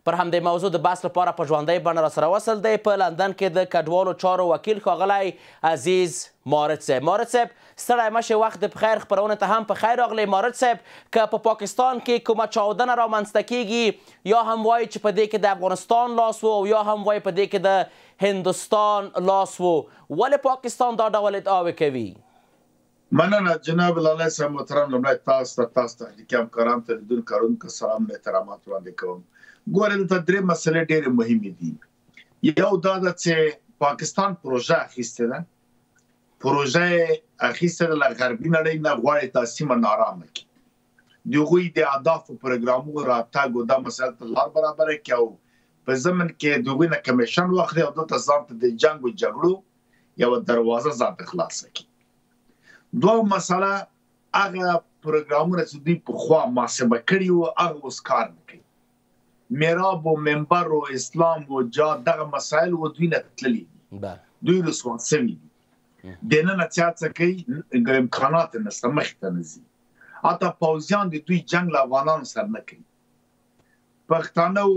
پر همدې موضوع د بحث لپاره په ژوندۍ بڼه راسره وصل دی په لندن کې د کډوالو چارو وکیل ښاغلی عزیز مارد صاحب. مارد صاحب ستړی مه شئ، وخت د پخیر خپرونې ته هم پخیر راغلی. مارد صاحب که په پاکستان کې کومه چاودنه رامنځته کیږي یا هم وایي چې په دې کې د افغانستان لاس و او یا هم وایي په دې کې د هندوستان لاس و، ولې پاکستان دا ډول ادعاوې کوي؟ مننه جناب لالی صاحب محترم. لومړی تاسو ته تحریکي همکارانو ته لیدونکو کارونکو سلام او احترامات وړاندې کوم. ګورئ دلته درې مسلې ډېرې مهمې دي. یو دا ده چې پاکستان پروژه اخیستې ده، پروژه یې اخیستې ده له غربي نړۍ نه غواړي دا سیمه نارامه کړي. د هغوی د اهدافو پروګرامونو راتګ او دا مسایل ته لار برابره کړي او په ضمن کې د هغوی نه کمیشن واخلي او دلته ځان ته د جنګ او جګړو یوه دروازه ځان ته خلاصه کړي. دوه مسله هغه پروګرامونه چې دوی پخوا محاسبه کړي وو هغه اوس کار نه کوي. میراب او منبر او اسلام او جهاد دغه مسایل و دوی نه تللي دي، دوی رسوا سوي دي. دننه څه کوي امکانات نشته، مخې ته نه ځي. حتی پوځیان د دوی جنګ له افغانانو سره نه کوي. پښتانه او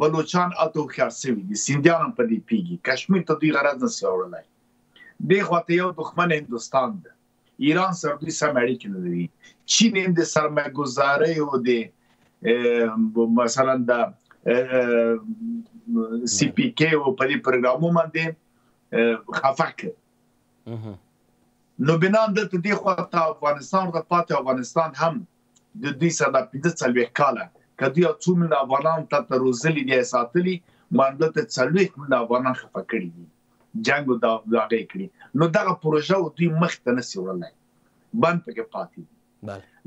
بلوچان هلته هوښیار سوي دي، سیندیان هم په دې پوهېږي. کشمیر ته دوی غرض نشي وړلی. دې خواته یو دښمن هندوستان ده، ایران سره دوی سم اړیکې نه لري. چین هم د سرمایه‌ګذارۍ او د مثلا د سی پی کې او په دې پروګرامونو باندې خفه کړ. نو بنان دلته دې خواته افغانستان ته پاتې، افغانستان هم د دوی سره د 45 کاله که دوی څو میلیونه افغانان ته روزلي دي ساتلي، دلته 40 میلیونه افغانان خفه کړي دي، جنګ او داغې کړي. نو دغه پروژه دوی مخې ته نشي وړلی، بند پکې پاتې دي.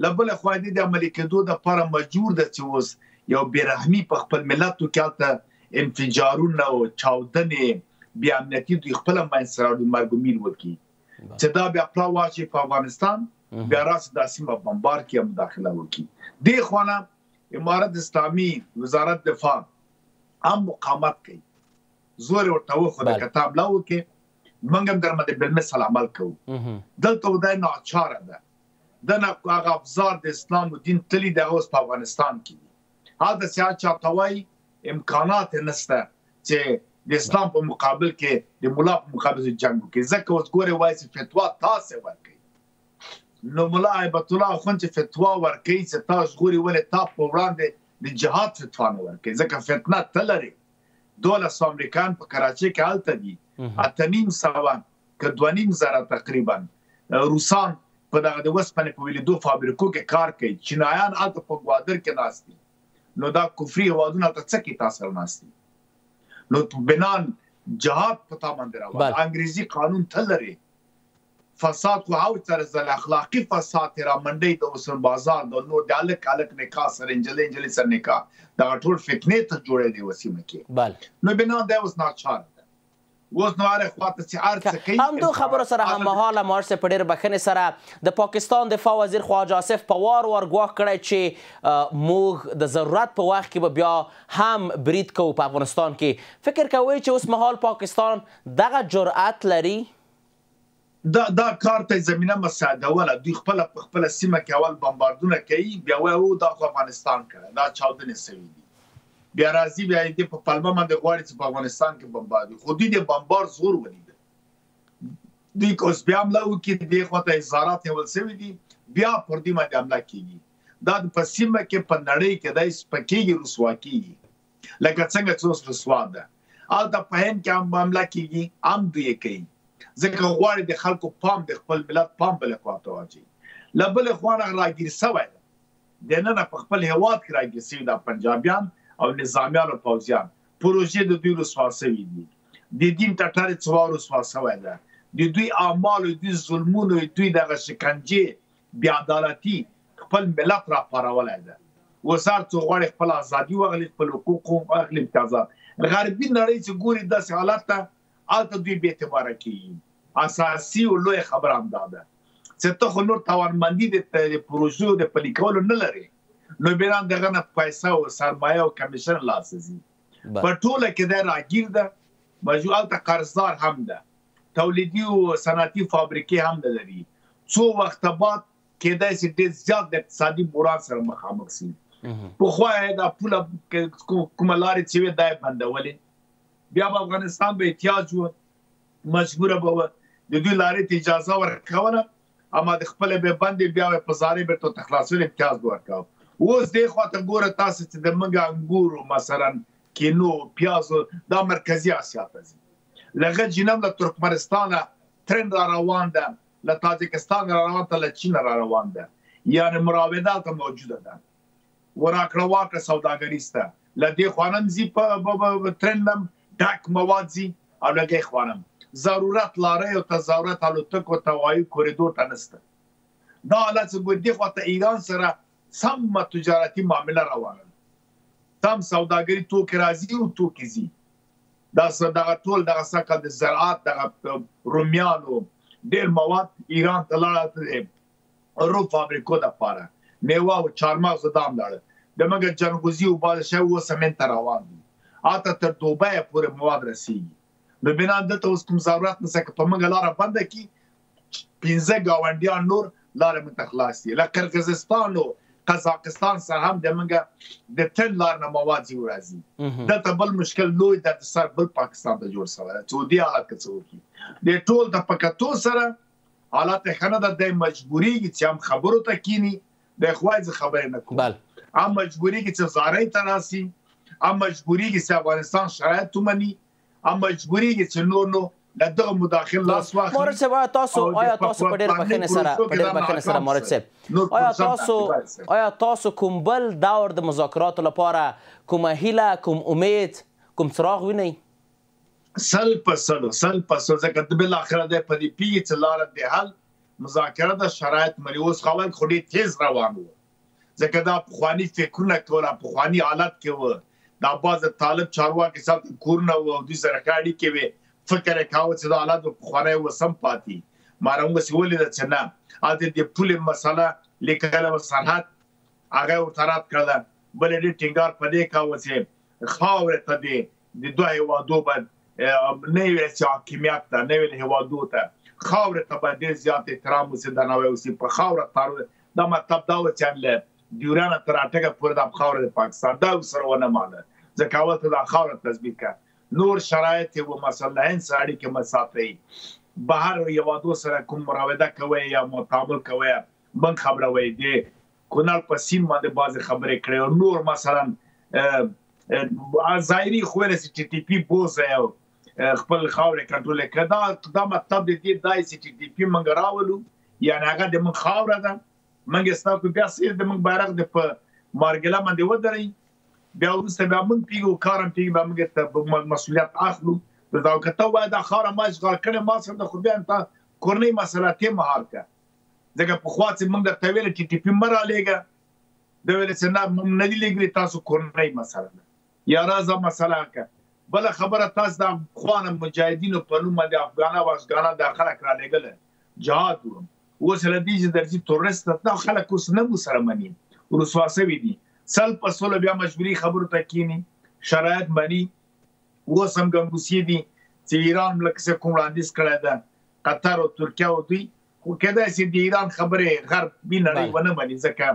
له بله خوا د عملي کېدو دپاره مجبور ده چې اوس یو بېرحمي په خپل ملت کې هلته انفجارونه او چاودنې بې امنیتي دوی خپله منځ سره راوړي، مرګ و میر وکړي چې دا بیا پلا واچوي په افغانستان، بیا راسي دا سیمه بمبار کړي او مداخله وکړي. دې خوا نه امارت اسلامي وزارت دفاع هم مقاومت کوي، زور ورته وښوده که ته حمله وکړې موږ هم در باندې بالمثل عمل کوو. دلته خدای ناچاره ده، دنه هغه افزار د اسلام و دین تللي دی، هغه اوس په افغانستان کې دي. هلته چې هر چاته وایي امکانات یې نشته چې د اسلام په مقابل کې د ملا په مقابل کې جنګ وکړي. ځکه اوس ګورې وایي چې فتوا تاسې ورکوي. نو ملا هیبت الله اخوند چې فتوا ورکوي چې تا ژغوري، ولې تا په وړاندې د جهاد فتوا نه ورکوي؟ ځکه فتنه ته لري. 12 امریکایان په کراچۍ کې هلته دي، 8.5 که 2.5 تقریبا روسان په دغه د وسپنې په ویلیدو فابریکو کې کار کوي. چینایان هلته په ګوادر کې ناست دي. نو دا کفري هېوادونه هلته څه کوي تا سره ناست دي؟ نو بنان جهاد په تا باندې راوړي. انګریزي قانون ته لري. فساد خو هغو سره ځل اخلاقي فساد یې رامنډوي، د وسل بازار د نور د هلک نکاح سره نجلۍ سره نکاح، دغه ټول فتنې ته جوړی دی وسیمه کې. نو بنا دی اوس ناچاره ده. اوس نو هره خواته چې هر څه کوي. همدو خبرو سره هممهاله مارد صاحب په ډېرې بښنې سره د پاکستان دفاع وزیر خواجه آصف په وار ګواښ کړی چې موږ د ضرورت په وخت کې به بیا هم برید کوو په افغانستان کې. فکر کوئ چې اوس مهال پاکستان دغه جرأت لري؟ دا کار ته زمینه مساعدوله. دوی خپله په خپله سیمه کې اول بمباردونه کوي، بیا وایي او دا خو افغانستان کړی، دا چاودنې سوي دي. بیا راځي بیا یې په پلمه باندې غواړي چې په افغانستان کې بمبار وي. خو دوی د بمبار زور ولیده. دوی که اوس بیا حمله وکړي، دې خواته اظهارات نیول سوي دي، بیا پر دوی باندې حمله کېږي. دا په سیمه کې په نړۍ کې دی سپکېږي، رسوا کېږي، لکه څنګه چې اوس رسوا ده. هلته په هند کې هم حمله کېږي، هم دوی یې کوي، ځکه غواړي د خلکو پام د خپل ملت پام بلې خواته واچوي. له بلې خوا نه راګیر سوی ده، دننه په خپل هېواد کې راګیر سوي دا پنجابیان او نظامیان او پوځیان. پروژې د دوی رسوا سوي دي، د دین ټټرې څوا رسوا سوی ده، د دوی اعمالو، دوی ظلمونو، دوی دغه شکنجې بې عدالتي خپل ملت راپارولی ده. اوس هر څوک غواړي خپل ازادي واخلي، خپل حقوق واخلي، امتیازات. غربي نړۍ چې ګوري داسې حالت ته، هلته دوی بې اعتباره کېږي. اساسي او لویه خبره همدا ده چې ته خو نور توانمندي د پروژو د پلي کولو نه لرې، نو بیا دغه نه پیسه او سرمایه او کمیشن لاسه ځي. په ټوله کې دی راګیر ده، هلته قرضدار هم ده، تولیدي او صنعتي فابریکې هم نه لري. څو وخته بعد کېدای شي ډېر زیات د اقتصادي بحران سره مخامخ شي. پخوا یې دا پوله کومه لارې چې وې دا یې بندولې. بیا به افغانستان به احتیاج و، مجبوره به وه د دوی لارې ته اجازه ورکوله، اما د خپلې به بندې بیا به په زارې بیرته ورته خلاصول امتیاز به ورکوه. اوس دې خواته ګوره تاسو چې د موږ انګورو مثلا کینو پیازو دا مرکزي اسیا ته ځي. لغه جنم له ترکمنستانه ترن را روان ده، له تاجکستان را روان ده، له چین را روان ده. یعنی مراودات موجوده ده، وراکړه واکړه سوداګري سته. له دې خوا هم ځي په ترن هم ډک مواد ځي او له دې خوا هم ضرورت لارۍ او تظاهرات الوتکو ته هوایي کوریدور ته نشته. دا حالت چې ګورې دې خواته ایران سره سمه تجارتي معامله روانه ده، سم سوداګري توکي راځي او توکي ځي. دغه ټول دغه سکه د زراعت دغه رومیانو ډېر مواد ایران ته لاړه رو فابریکو دپاره، میوه او چهارمغز دا هم لاړه. د مګر جلغوزي او بادشاه اوس هم ته روان دي، هلته تر دوبۍ پورې مواد رسېږي. نو بنا دلته اوس کوم ضرورت نشته که په موږ لاره بنده کړي، 15 ګاونډیان نور لاره موږ ته خلاص دي. له قرغیزستان او قزاقستان سره هم د موږ د تن لار نه مواد ځي راځي. دلته بل مشکل لوی د سر بل پاکستان ته جوړ شوی چې دې حالت کې څه وکړي. د ټول د پکتو سره حالات ښه نه ده، دی مجبورېږي چې هم خبرو ته کینی، د خوای زه خبرې نه کوم، هم مجبورېږي چې زارۍ ته راسي، هم مجبورېږي چې افغانستان شرایط ومني، هم مجبورېږي چې نور نو له دغه مداخل لاس واخلي. مورد صاحب آیا تاسو په ډېر بخښنې سره مورد صاحب آیا تاسو کوم بل دور د مذاکراتو لپاره کومه هیله، کوم امید، کوم څراغ وینئ؟ 100% ځکه بالاخره دی په دې پیږي چې لاره د حل مذاکره د شرایط مني. اوس خلک خو ډېر تیز روان وو، ځکه دا پخواني فکرونه کوله، پخواني حالت کې وه. دا بعض طالب چارواکي صاحب کورونه وو او دوی سره ښه اړیکې وې، فکر یې کاوه چې دا حالات به پخوانی اوس هم پاتې. ما همداسې ولیده چې نه، هلته د پولې مسله لیکله وه، سرحد هغه یې ورته رد کړله. بل یې ډېر ټینګار په دې کاوه چې خاورې ته د دوه هېوادو به نه ویل چې حاکمیت ته، نه ویل هېوادو ته، خاورې ته باید ډېر زیات احترام وسي، درناوی وسي. په خاوره تارو دا مطلب دا و چې له ډیورانه تر اټکه پورې دا خاوره د پاکستان دا ورسره ونه مانه، ځکه اول ته دا خاوره تثبیت کړه. نور شرایط یې و، مثلا هند سره اړیکې مه ساتئ، بهر هېوادو سره کوم مراوده کوئ یا تعامل کوئ من خبروئ. د کونړ په سیند باندې بعضې خبرې کړې او نور مثلا ظاهري خو ویل چې ټي ټي پي بوځئ او خپل خاورې کنټرول کړه. دا مطلب د دې دی چې ټي ټي پي موږ راولو، یعنې هغه د موږ خاوره ده، موږ یې ستاسو بیا د موږ بیرغ د په مارګله باندې ودرئ، بیا وروسته بیا موږ پیږو، کار هم پیږي، بیا موږ ته مسؤلیت اخلو. دا که ته وایې دا خاوره ما اشغال کړې، ما سره د خو بیا تا کورنۍ مسله ته مهار کړه. ځکه پخوا چې موږ درته ویل ټي ټي پي مه رالېږه، ده ویل چې نه موږ نه دي لېږلي، تاسو کورنۍ مسله ده یا راځه مسله کړه. بله خبره تاسو د افغان مجاهدینو په نوم باندې افغانه او افغانان دا خلک رالېږله جهاد و. اوس له دې چې درځي تورست دا خلک اوس نه مو سره مني، رسوا سوي دي. 100% بیا مجبوري خبرو ته کینی، شرایط مني. اوس هم ګنګوسې دي چې ایران لکه څه کوم وړاندیز کړی ده، قطر او ترکیه او دوی، خو کیدای شي د ایران خبرې غربي نړۍ ونه مني، ځکه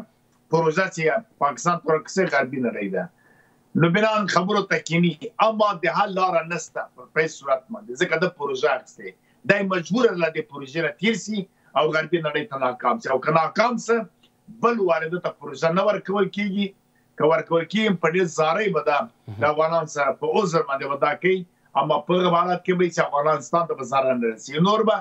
پروژه چې پاکستان پر کسه غربي نړۍ ده. نو بنان خبرو ته کینی، اما د حل لاره نشته په هیڅ صورت باندې، ځکه د پروژه اخیستې دی مجبور له دې پروژې نه تیر سي او غربي نړۍ ته ناکام سي. او که ناکام سه بل وارده ته پروژه نه ورکول کېږي، که ورکول کېږي په ډېر زارۍ به دا د افغانانو سره په عذر باندې به دا کوي، اما په هغه حالت کې به چې افغانستان ته به ضرر نه رسي. نور به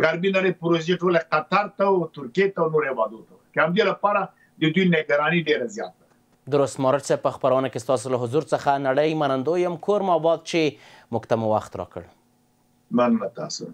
غربي نړۍ پروژې ټولې قطر ته او ترکیې ته او نور هېوادو ته، که همدې لپاره د دوی نګراني ډېره زیاته ده. درست مورد صاحب، په خپرونه کې ستاسو له حضور څخه نړۍ منندو یم. کور مو آباد چې موږ ته مو وخت راکړ. مننه تاسو.